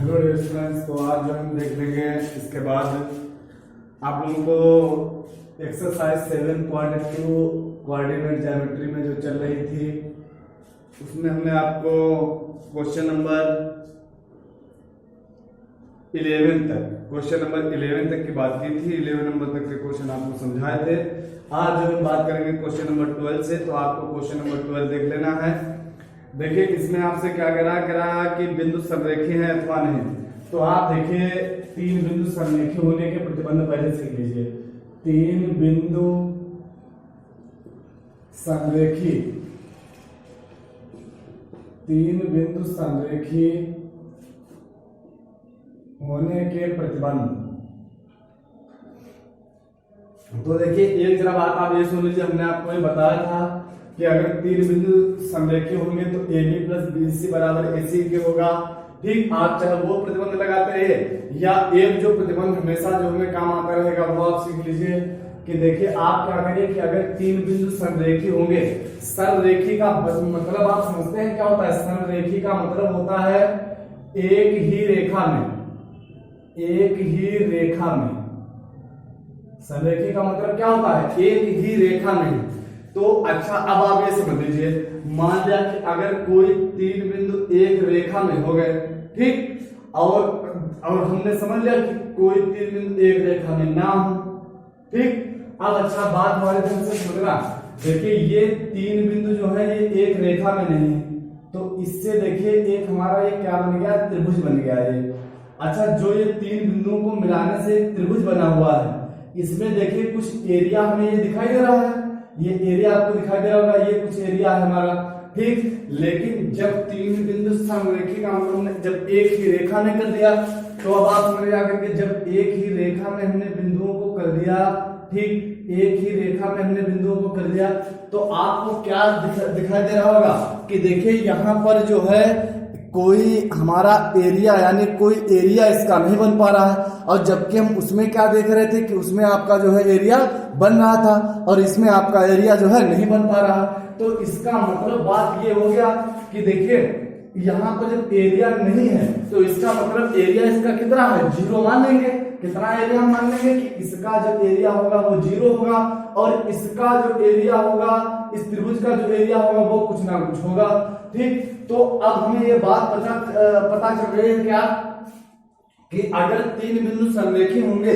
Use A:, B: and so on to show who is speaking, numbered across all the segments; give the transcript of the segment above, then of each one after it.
A: Hello dear students, तो आज जो हम देख लेंगे इसके बाद आप लोगों को एक्सरसाइज 7.2 कोऑर्डिनेट ज्योमेट्री में जो चल रही थी उसमें हमने आपको क्वेश्चन नंबर 11 तक की बात की थी। 11 नंबर तक के क्वेश्चन आपको समझाए थे। आज जो हम बात करेंगे क्वेश्चन नंबर 12 से, तो आपको क्वेश्चन नंबर 12 देख लेना है। देखिए इसमें आपसे क्या कह रहा है कि बिंदु संरेखी है अथवा नहीं। तो आप देखिए 3 बिंदु संरेखी होने के प्रतिबंध पहले सीख लीजिए। 3 बिंदु संरेखी, 3 बिंदु संरेखी होने के प्रतिबंध। तो देखिए एक जरा बात आप ये सुन लीजिए, हमने आपको ये बताया था कि अगर 3 बिंदु संरेखी होंगे तो AB प्लस BC बराबर AC के होगा। ठीक, आप चाहे वो प्रतिबंध लगाते रहिए या एक जो प्रतिबंध हमेशा जो हमें काम आता रहेगा वो आप सीख लीजिए। कि देखिए आप क्या करिए कि अगर 3 बिंदु संरेखी होंगे, संरेखी का मतलब आप समझते हैं क्या होता है? संरेखी का मतलब होता है एक ही रेखा में, एक ही रेखा में। संरेखी का मतलब क्या होता है? एक ही रेखा में। तो अच्छा, अब आप ये समझ लीजिए, मान लिया कि अगर कोई 3 बिंदु एक रेखा में हो गए, ठीक, और हमने समझ लिया कि कोई 3 बिंदु एक रेखा में ना हो। ठीक, अब अच्छा बात हमारे ढंग से समझना। देखिए ये 3 बिंदु जो है ये एक रेखा में नहीं है, तो इससे देखिए एक हमारा ये क्या बन गया? त्रिभुज बन गया ये। अच्छा, जो ये 3 बिंदुओं को मिलाने से एक त्रिभुज बना हुआ है, इसमें देखिए कुछ एरिया हमें ये दिखाई दे रहा है। ये एरिया आपको दिखाई दे रहा होगा, ये कुछ एरिया है हमारा। ठीक, लेकिन जब 3 बिंदु संरेखी का मतलब हमने जब एक ही रेखा में कर दिया, तो अब आप समझ जाकर के जब एक ही रेखा में हमने बिंदुओं को कर दिया, ठीक, एक ही रेखा में हमने बिंदुओं को कर दिया, तो आपको क्या दिखाई दे रहा होगा कि देखिए यहाँ पर जो है कोई हमारा एरिया, यानी कोई एरिया इसका नहीं बन पा रहा है। और जबकि हम उसमें क्या देख रहे थे कि उसमें आपका जो है एरिया बन रहा था और इसमें आपका एरिया जो है नहीं बन पा रहा। तो इसका मतलब बात ये हो गया कि देखिए यहाँ पर जब एरिया नहीं है तो इसका मतलब एरिया इसका कितना है? 0 मान लेंगे। कितना एरिया हम मान लेंगे कि इसका जो एरिया होगा वो 0 होगा और इसका जो एरिया होगा, इस त्रिभुज का जो एरिया होगा वो कुछ ना कुछ होगा। ठीक, तो अब हमें ये बात पता चल रही है क्या कि अगर 3 बिंदु संरेखी होंगे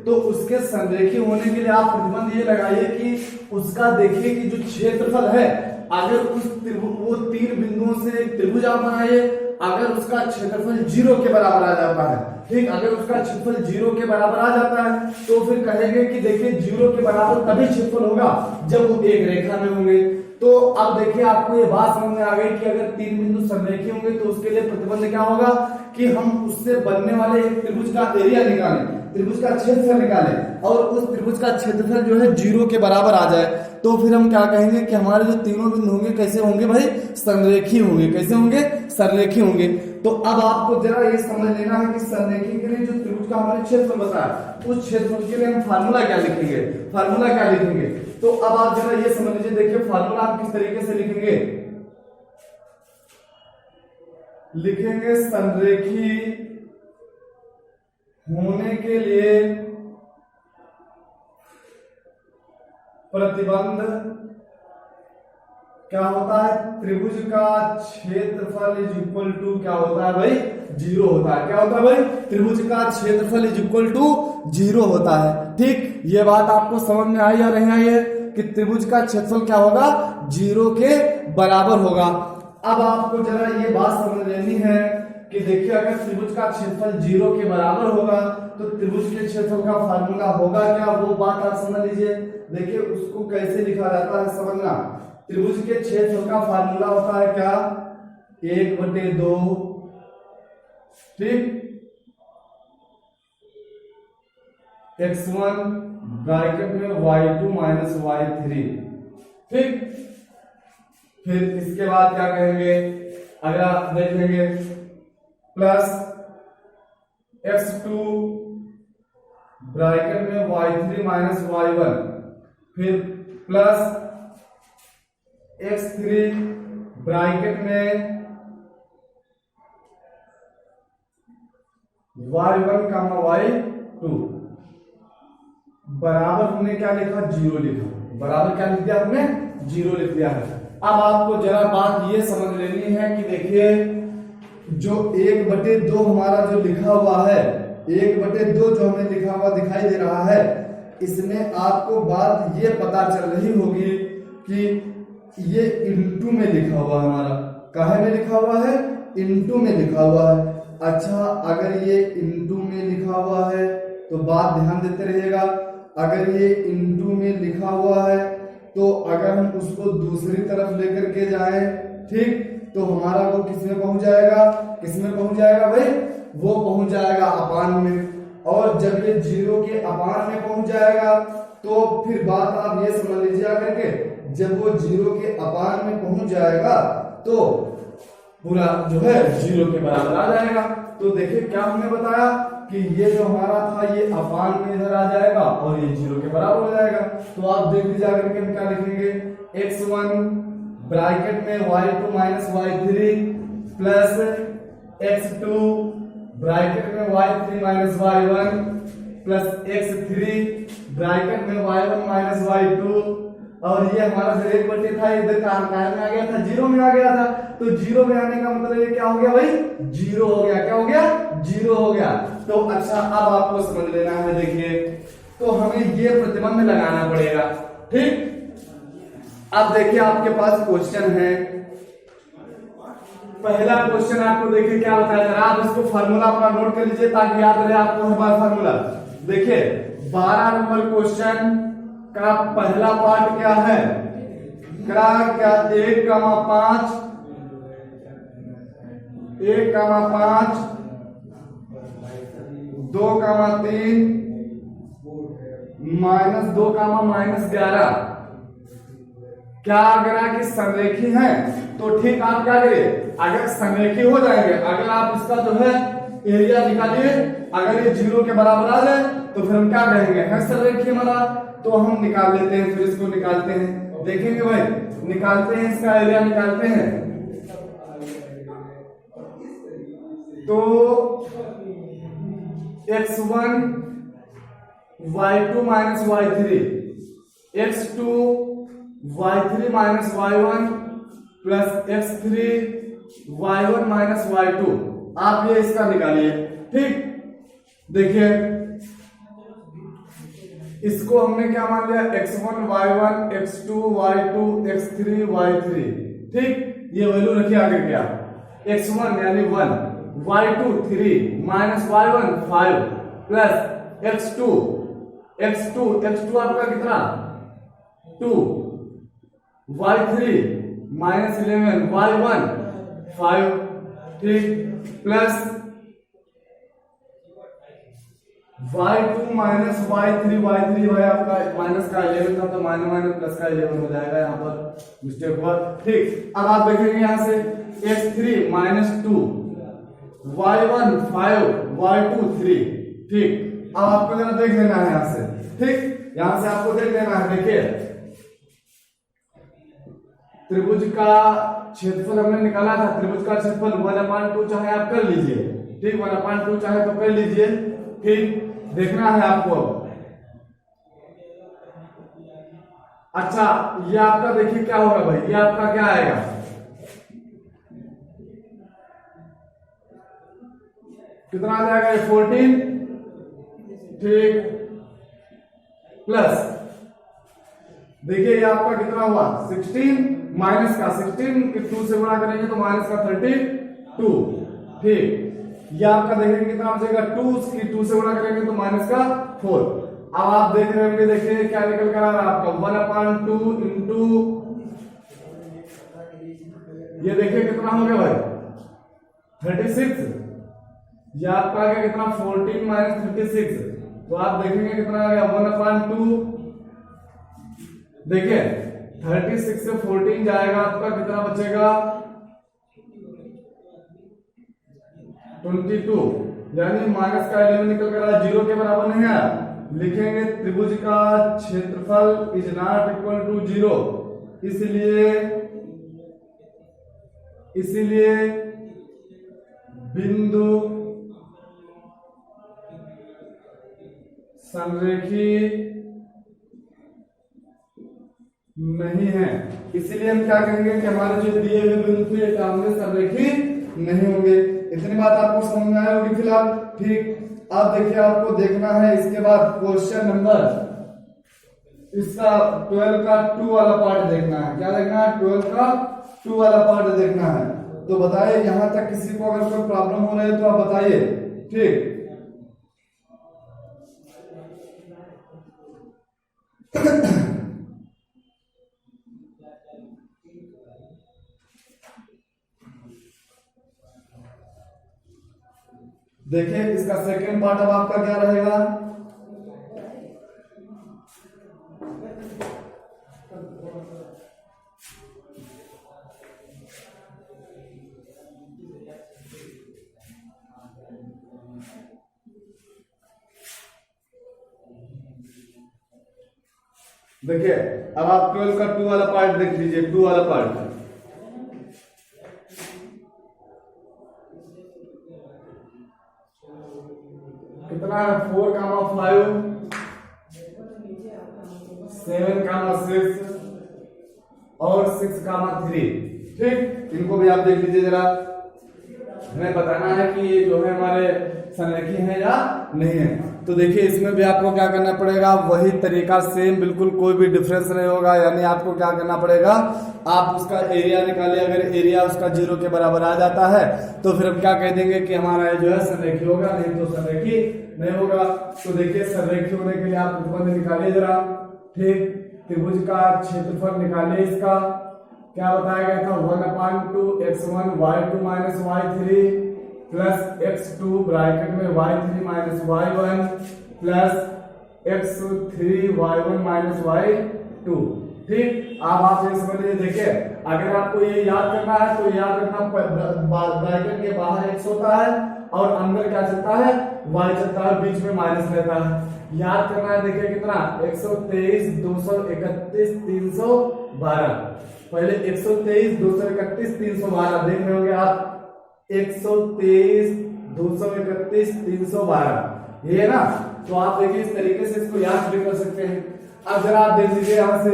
A: तो उसके संरेखी होने के लिए आप प्रतिबंध ये लगाइए कि उसका देखिए कि जो क्षेत्रफल है, अगर वो 3 बिंदुओं से त्रिभुज आप बनाइए, अगर उसका क्षेत्रफल 0 के बराबर आ जाता है, ठीक, अगर उसका क्षेत्रफल 0 के बराबर आ जाता है तो फिर कहेंगे कि देखिए 0 के बराबर तभी क्षेत्रफल होगा जब वो एक रेखा में होंगे। तो अब देखिए आपको ये बात समझ में आ गई कि अगर 3 बिंदु संरेखी होंगे तो उसके लिए प्रतिबंध क्या होगा कि हम उससे बनने वाले एक त्रिभुज का एरिया निकालें, त्रिभुज का क्षेत्रफल निकालें और उस त्रिभुज का क्षेत्रफल जो है 0 के बराबर आ जाए। तो फिर हम क्या कहेंगे कि हमारे जो तीनों बिंदु होंगे कैसे होंगे भाई? संरेखी होंगे। कैसे होंगे? संरेखी होंगे। तो अब आपको जरा ये समझ लेना है कि संरेखी के लिए जो त्रिभुज का हमारे क्षेत्रफल बताया, उस क्षेत्रफल के लिए हम फार्मूला क्या लिखेंगे? फार्मूला क्या लिखेंगे? तो अब आप जरा ये समझ लीजिए, देखिए फार्मूला आप किस तरीके से लिखेंगे? लिखेंगे संरेखी होने के लिए प्रतिबंध क्या होता है? त्रिभुज का क्षेत्रफल इज इक्वल टू क्या होता है भाई? 0 होता है। क्या होता है भाई? त्रिभुज का क्षेत्रफल इज इक्वल टू 0 होता है। ठीक, ये बात आपको समझ में आई या नहीं आई है कि त्रिभुज का क्षेत्रफल क्या होगा? 0 के बराबर होगा। अब आपको जरा ये बात समझ लेनी है कि देखिए अगर त्रिभुज का क्षेत्रफल 0 के बराबर होगा तो त्रिभुज के क्षेत्रफल का फार्मूला होगा क्या? वो बात आप समझ लीजिए। देखिए उसको कैसे लिखा जाता है समझना। त्रिभुज के क्षेत्रफल का फार्मूला होता है क्या? 1/2, ठीक, x1 ब्रैकेट में y2 माइनस y3। ठीक, फिर इसके बाद क्या कहेंगे? अगर आप देखेंगे प्लस x2 ब्रैकेट में y3 माइनस y1, फिर प्लस x3 ब्रैकेट में y1 कामा y2 बराबर हमने क्या लिखा, 0 लिखा। बराबर क्या लिख दिया हमने, 0 लिख दिया है। अब आपको जरा बात ये समझ लेनी है कि देखिए जो 1/2 हमारा जो लिखा हुआ है, 1/2 जो हमें लिखा हुआ दिखाई दे रहा है, इसमें आपको बात ये पता चल रही होगी कि ये इनटू में लिखा हुआ है हमारा। काहे में लिखा हुआ है, इनटू में लिखा हुआ है। अच्छा, अगर ये इनटू में लिखा हुआ है तो बात ध्यान देते रहिएगा। अगर ये इनटू में लिखा हुआ है तो अगर हम उसको दूसरी तरफ लेकर के जाएं, ठीक, तो हमारा वो किस में पहुंच जाएगा, किस में पहुंच जाएगा भाई, वो पहुंच जाएगा अपान में। और जब ये 0 के अपान में पहुंच जाएगा तो फिर बात आप ये समझ लीजिए करके, जब वो 0 के अपान में पहुंच जाएगा तो पूरा जो है 0 के बराबर आ जाएगा। तो देखिए क्या हमने बताया कि ये जो हमारा था ये अपान में इधर आ जाएगा और ये 0 के बराबर हो जाएगा। तो आप देख लीजिए करके हम क्या लिखेंगे, x1 ब्रैकेट में y2 minus y3 plus x2 bracket में y3 minus y1 plus x3 bracket में y1 माइनस y2। और ये हमारा जो 1/2 था इधर का में आ गया था, 0 में आ गया था। तो 0 में आने का मतलब ये क्या हो गया भाई, 0 हो गया। क्या हो गया, 0 हो गया। तो अच्छा अब आपको समझ लेना है, देखिए तो हमें ये प्रतिबंध लगाना पड़ेगा, ठीक। अब देखिए आपके पास क्वेश्चन है, पहला क्वेश्चन आपको देखिए क्या बताया, जरा आप इसको फार्मूला अपना नोट कर लीजिए ताकि याद रहे आपको हमारा फार्मूला। देखिए 12 नंबर क्वेश्चन का पहला पार्ट क्या है, क्या 1,5 2,3 -2, -11। क्या अगर कि संरेखी है तो ठीक, आप क्या करिए, अगर संरेखी हो जाएंगे, अगर आप इसका जो है एरिया निकालिए, अगर ये 0 के बराबर आ जाए तो फिर हम क्या कहेंगे, है संरेखी हमारा। तो हम निकाल लेते हैं, फिर इसको निकालते हैं, देखेंगे भाई, निकालते हैं, इसका एरिया निकालते हैं। तो x1 y2 minus y3, x2 y3 minus y1 plus x3 y1 minus y2। आप ये इसका निकालिए, ठीक। देखिए इसको हमने क्या मान लिया, x1 y1 x2 y2 x3 y3, ठीक। ये वैल्यू रखिए आगे, क्या x1 यानी 1, y2 3 minus y1 5 plus x2 आपका कितना 2, y3 माइनस 11 y1 5, ठीक, प्लस y2 माइनस y3 भाई आपका माइनस का 11 था तो माइनस प्लस का 11 हो जाएगा, यहाँ पर मिस्टेक हुआ, ठीक। अब आप देखेंगे यहाँ से x3 माइनस 2 y1 5 y2 3, ठीक। अब आपको जरा देख लेना है यहाँ से, ठीक, यहाँ से आपको देख लेना है। देखिए त्रिभुज का क्षेत्रफल हमने निकाला था, त्रिभुज का क्षेत्रफल 1/2 चाहे आप कर लीजिए, ठीक, 1/2 चाहे तो कर लीजिए, ठीक। देखना है आपको। अच्छा ये आपका देखिए क्या होगा भाई, ये आपका क्या आएगा, कितना आ जाएगा, ये 14, ठीक, प्लस देखिए ये आपका कितना हुआ 16 माइनस का 16 के 2 से गुणा करेंगे तो माइनस का 32, ठीक। ये आपका देखेंगे कितना हो जाएगा 2 की 2 से गुणा करेंगे तो माइनस का 4। अब आप देख रहे होंगे, देखिए क्या निकल कर आ रहा है आपका 1/2 इंटू, ये देखिए कितना हो गया भाई 36, ये आपका आ गया कितना 14 माइनस 36, तो आप देखेंगे कितना आ गया 1/2, देखिए 36 से 14 जाएगा, आपका कितना बचेगा 22, यानी माइनस का 11 निकल कर आया, 0 के बराबर नहीं है। लिखेंगे त्रिभुज का क्षेत्रफल इज नॉट इक्वल टू 0, इसलिए बिंदु संरेखी नहीं है, इसीलिए हम क्या कहेंगे कि हमारे जो दिए हुए बिंदु थे क्या होंगे, संरेखी नहीं होंगे। इतनी बात आपको समझ में आई होगी फिलहाल। ठीक, अब देखिए आपको देखना है इसके बाद क्वेश्चन नंबर इसका 12 का 2 वाला पार्ट देखना है। क्या देखना है? 12 का 2 वाला पार्ट देखना है। तो बताइए यहां तक किसी को अगर कोई प्रॉब्लम हो रही है तो आप बताइए। ठीक, देखिए इसका सेकंड पार्ट अब आपका क्या रहेगा? देखिए अब आप 12 का 2 वाला पार्ट देख लीजिए। 2 वाला पार्ट कितना है? 4, 5, 7, 6 और 6, 3। ठीक, इनको भी आप देख लीजिए जरा। हमें बताना है कि ये जो है हमारे संरेखी है या नहीं है। तो देखिए इसमें भी आपको क्या करना पड़ेगा, वही तरीका सेम, बिल्कुल कोई भी डिफरेंस नहीं होगा। यानी आपको क्या करना पड़ेगा, आप उसका एरिया निकालिए। अगर एरिया उसका 0 के बराबर आ जाता है तो फिर हम क्या कह देंगे कि हमारा जो है संरेखी होगा, नहीं तो संरेखी नहीं होगा। तो देखिए संरेखी होने के लिए आप प्रतिबंध निकालिए जरा। ठीक, त्रिभुज का क्षेत्रफल निकालिए। इसका क्या बताया गया था? 1/2 x1 y2 minus y3 plus x2 bracket में y3 minus y1 plus x3 y1 minus y2। ठीक, अब आप ये समझ लीजिए। देखिए अगर आपको ये याद करना है तो याद रखना, ब्रैकेट के बाहर x होता है और अंदर क्या चलता है? y चलता है, बीच में माइनस रहता है। याद करना है। देखिए कितना? 123, 231, 312। पहले 123, 231, 312 देख रहे होंगे आप। 123, 231, 312 ये है ना। तो आप देखिए इस तरीके से इसको याद भी कर सकते हैं। अब जरा आप देख लीजिए यहां से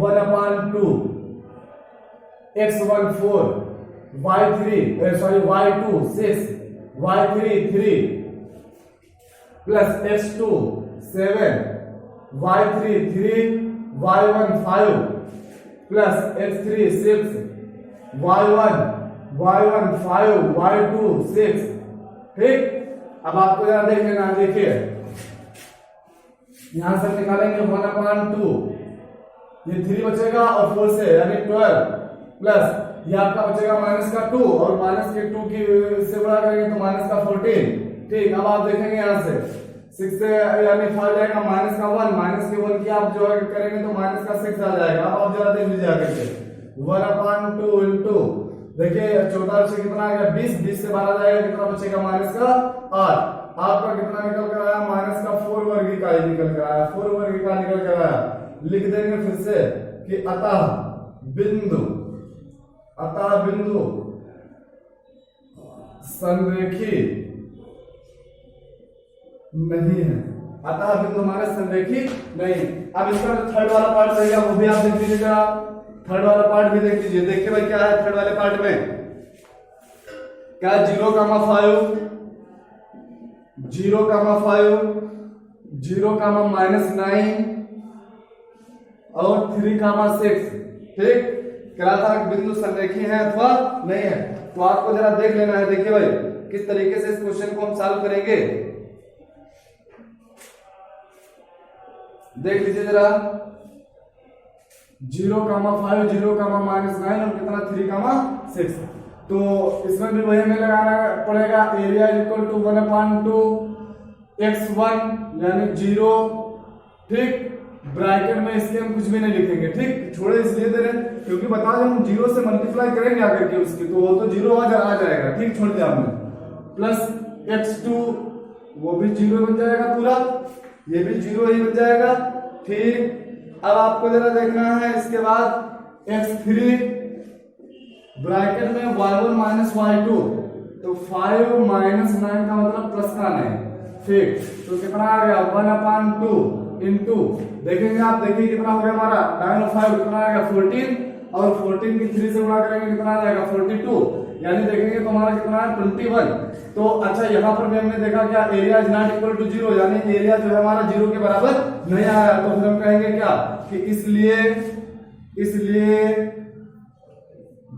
A: 1/2 x1 4 y3 sorry y2 6 y3 3 plus x2 7 y3 3 y1 5 plus x3 6 y1 5 y2 6। ठीक, अब आपको जरा देख लेना। देखिए यहां से निकालेंगे 1/2, ये 3 बचेगा और 4 से यानी 12 प्लस ये आपका बचेगा माइनस का 2 और माइनस के 2 की से बड़ा करेंगे तो माइनस का 14। ठीक, अब आप देखेंगे यहां से 6 से यानी 5 जाएगा माइनस का 1, माइनस के 1 की आप जो है करेंगे तो माइनस का 6 आ जाएगा। अब आप जरा देख लीजिए आगे से 1/2 इंटू देखिए 14 से कितना आएगा 20, 20 से 12 जाएगा कितना बचेगा माइनस का 8। आपका कितना निकल कर आया? माइनस का 4 वर्ग इकाई निकल कर आया। 4 वर्ग इकाई निकल कर आया। लिख देंगे फिर से कि अतः बिंदु संरेखी नहीं है। अतः बिंदु हमारे संरेखी नहीं। अब इसका थर्ड वाला पार्ट रहेगा वो भी आप देख लीजिएगा। थर्ड वाला पार्ट भी देख लीजिए। देखिए भाई क्या है थर्ड वाले पार्ट में? क्या 0,5 -9 और 3,6। ठीक, क्या था बिंदु संरेखी है अथवा नहीं है। तो आपको जरा देख लेना है। देखिए भाई किस तरीके से इस क्वेश्चन को हम सॉल्व करेंगे, देख लीजिए जरा। 0,5 0,-9 और कितना 3,6। तो इसमें भी वही हमें लगाना पड़ेगा। एरिया इक्वल टू 1/2 x1 यानी 0। ठीक, ब्रैकेट में इसके हम कुछ भी नहीं लिखेंगे। ठीक, छोड़े इसलिए दे रहे क्योंकि बता दें हम 0 से मल्टीप्लाई करेंगे आकर के उसकी तो वो तो 0 आ जाएगा। ठीक, छोड़ दिया हमने। प्लस x2 वो भी 0 बन जाएगा पूरा, ये भी 0 ही बन जाएगा। ठीक, अब आपको जरा देखना है इसके बाद x3 ब्रैकेट में y1 माइनस y2 तो 5 -9 का मतलब प्लस का 9 ठीक, तो कितना आ गया 1/2 इंटू, देखेंगे आप, देखिए कितना हो गया हमारा 9 और 5 कितना आ गया 14, और 14 की 3 से गुणा करेंगे कितना आ जाएगा 42, यानी देखेंगे तो हमारा कितना है 21। तो अच्छा यहाँ पर भी हमने देखा क्या area is not equal to 0, यानी एरिया जो है हमारा 0 के बराबर नहीं आया, तो फिर हम कहेंगे क्या कि इसलिए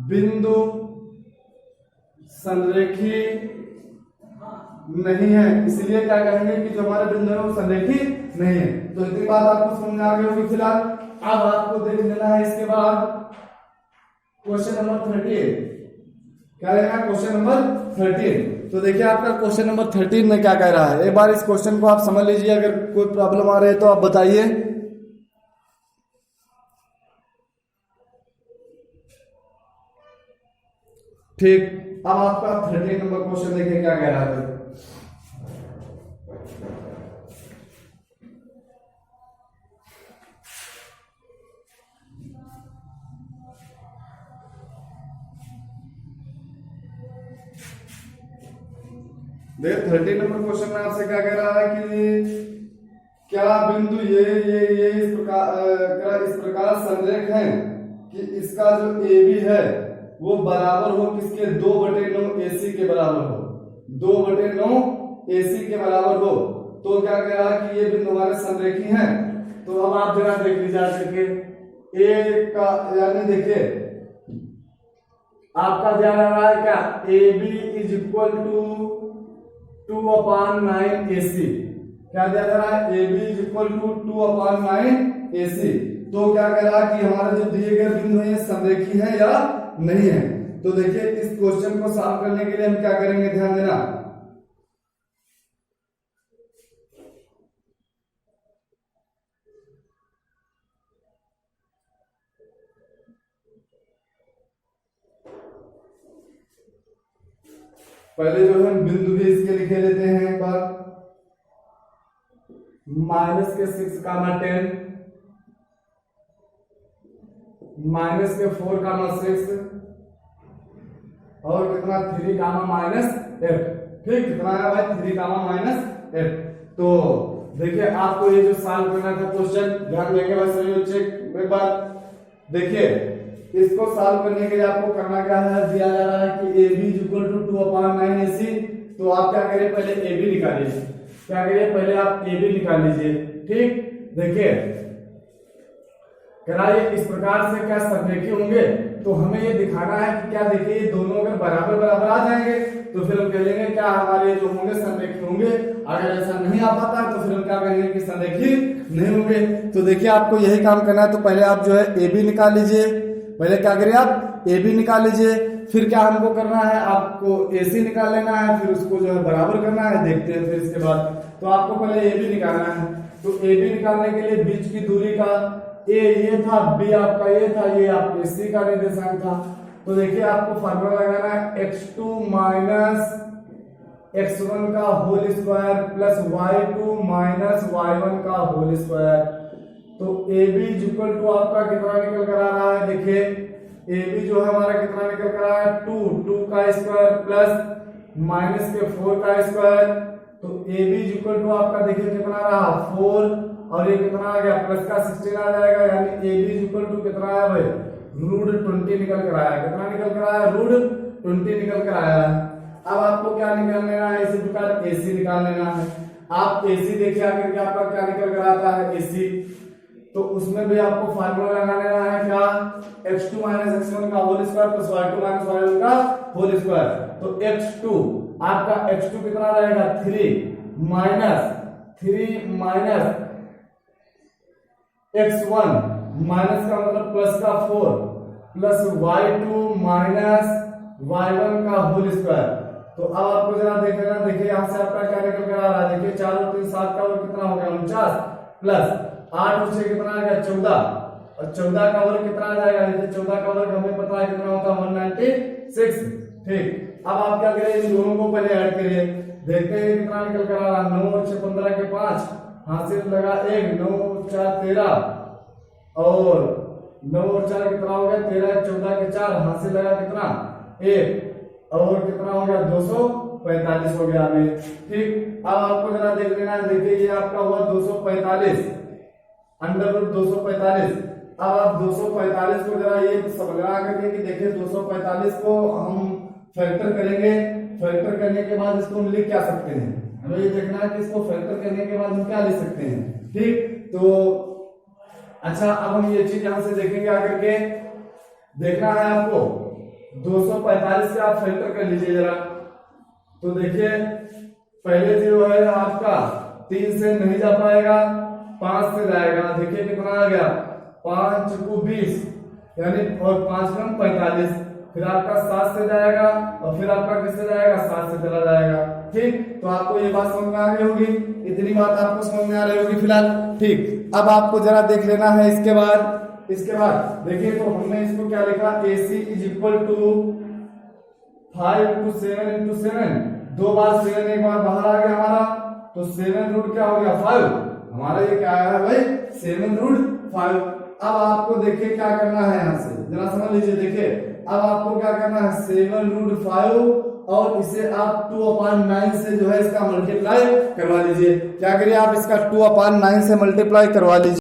A: बिंदु संरेखी नहीं है, इसलिए क्या कहेंगे कि जो हमारे बिंदु है वो संरेखी नहीं है। तो इतनी बात आपको समझ में आ गई होगी। फिलहाल अब आपको देख लेना है इसके बाद क्वेश्चन नंबर 13, क्या रहेगा क्वेश्चन नंबर 13। तो देखिए आपका क्वेश्चन नंबर 13 में क्या कह रहा है, एक बार इस क्वेश्चन को आप समझ लीजिए, अगर कोई प्रॉब्लम आ रही है तो आप बताइए। ठीक, अब आपका 13 नंबर क्वेश्चन देखिए क्या कह रहा है। देखिए 13 नंबर क्वेश्चन में आपसे क्या कह रहा है कि क्या बिंदु ये इस प्रकार संरेख हैं कि इसका जो AB है वो बराबर हो किसके 2/9 AC के बराबर हो, 2/9 AC के बराबर हो। तो क्या कह रहा है कि ये बिंदु हमारे संरेखी हैं। तो अब आप जरा देख लीजिए करके ए का, यानी देखिए आपका दिया जा रहा है क्या AB is equal to 2/9 AC, क्या दिया जा रहा है AB is equal to 2/9 AC। तो क्या कह रहा है कि हमारे जो दिए गए बिंदु है ये संरेखी है या नहीं है। तो देखिए इस क्वेश्चन को सॉल्व करने के लिए हम क्या करेंगे, ध्यान देना। पहले जो है बिंदु भी इसके लिखे लेते हैं एक बार, -6, -10, -4, और कितना 3, -8। ठीक, कितना है भाई 3, -8। तो देखिए आपको ये जो सॉल्व करना था क्वेश्चन, ध्यान देंगे भाई सभी बच्चे एक बार। देखिए इसको सॉल्व करने के लिए आपको करना क्या है, दिया जा रहा है कि AB is equal to 2/9 AC। तो आप क्या करिए, पहले AB निकालिए, क्या करिए पहले आप AB निकाल लीजिए। ठीक, देखिए कराइए इस प्रकार से क्या संरेखी होंगे। तो हमें ये दिखाना है कि क्या देखिए ये दोनों अगर बराबर बराबर आ जाएंगे तो फिर हम कह लेंगे क्या हमारे जो होंगे संरेखी होंगे। अगर ऐसा नहीं आ पाता तो फिर हम क्या कहेंगे कि संरेखी नहीं होंगे। तो देखिए आपको यही काम करना है। तो पहले आप जो है AB निकाल लीजिए, पहले क्या करिए आप AB निकाल लीजिए, फिर क्या हमको करना है, आपको AC निकाल लेना है, फिर उसको जो है बराबर करना है। देखते हैं फिर इसके बाद। तो आपको पहले AB निकालना है। तो AB निकालने के लिए बीच की दूरी का A ये था, B आपका ये था, ये आपके C का निर्देशांक था। तो देखिए आपको फार्मूला लगाना है x2 माइनस x1 का whole square plus y2 minus y1 का होल स्क्वायर। तो AB इज इक्वल टू आपका कितना निकल कर आ रहा है, देखिए AB जो है हमारा कितना निकल कर आ रहा है 2 का स्क्वायर प्लस माइनस के 4 का स्क्वायर। तो AB इज इक्वल टू आपका देखिए कितना रहा 4, और ये कितना आ गया प्लस का 16 आ जाएगा, यानी AB इज इक्वल टू कितना आया भाई √20 निकल कर आया। कितना निकल कर आया, √20 निकल कर आया। अब आपको क्या निकाल लेना है, इसी प्रकार AC निकाल लेना है। आप AC देखिए आखिर क्या आपका क्या निकल कर आता है AC। तो उसमें भी आपको फार्मूला लगा लेना है क्या, x2 माइनस x1 का whole square plus y2 minus y1 का होल स्क्वायर। तो x2 आपका x2 कितना रहेगा 3 माइनस x1 माइनस का मतलब प्लस का 4 प्लस y2 माइनस y1 का होल स्क्वायर। तो अब आपको जरा देख लेना, देखिए यहां से आपका क्या निकल कर आ रहा है, देखिए 4 और 3 7 का और कितना हो गया 49 प्लस 8 और 6 कितना आ गया 14, और 14 का वर्ग कितना आ जाएगा, देखिए 14 का वर्ग हमें पता है कितना होता है 196। ठीक, अब आप क्या करिए इन दोनों को पहले ऐड करिए, देखते हैं कितना निकल कर आ रहा है। 9 और 6 15 के 5 हासिल लगा 1, 9 और 4 13, और 9 और 4 कितना हो गया 13, 14 के 4 हासिल लगा कितना 1, और कितना हो गया 225। 45 हो गया अभी। ठीक, अब आपको जरा देख लेना है, देखिए ये आपका हुआ 245 अंडर रूट 245। अब आप 245 को जरा ये समझना करके कि देखिए 245 को हम फैक्टर करेंगे, फैक्टर करने के बाद इसको हम लिख क्या सकते हैं, हमें ये देखना है कि इसको फैक्टर करने के बाद हम क्या लिख सकते हैं। ठीक, तो अच्छा अब हम ये चीज यहां से देखेंगे आकर के, देखना है आपको 245 से आप फैक्टर कर लीजिए जरा। तो देखिए पहले जो है आपका 3 से नहीं जा पाएगा, 5 से जाएगा। देखिए कितना आ गया, 5 को 20 यानी और 5 में 45, फिर आपका 7 से जाएगा और फिर आपका किससे जाएगा, 7 से चला जाएगा। ठीक, तो आपको ये बात समझ में आ रही होगी, इतनी बात आपको समझ में आ रही होगी फिलहाल। ठीक, अब आपको जरा देख लेना है इसके बाद देखिए तो हमने इसको क्या लिखा, AC is equal to 5 into 7 into 7, 2 बार 7 एक बार बाहर आ गया हमारा, तो 7 रूट क्या हो गया 5, हमारा ये क्या आया है भाई 7 रूट 5। अब आपको देखिए क्या करना है, यहाँ से जरा समझ लीजिए। देखिए अब आपको क्या करना है, 7 रूट 5 और इसे आप 2/9 से जो है इसका मल्टीप्लाई करवा लीजिए। क्या करिए आप इसका 2/9 से मल्टीप्लाई करवा लीजिए।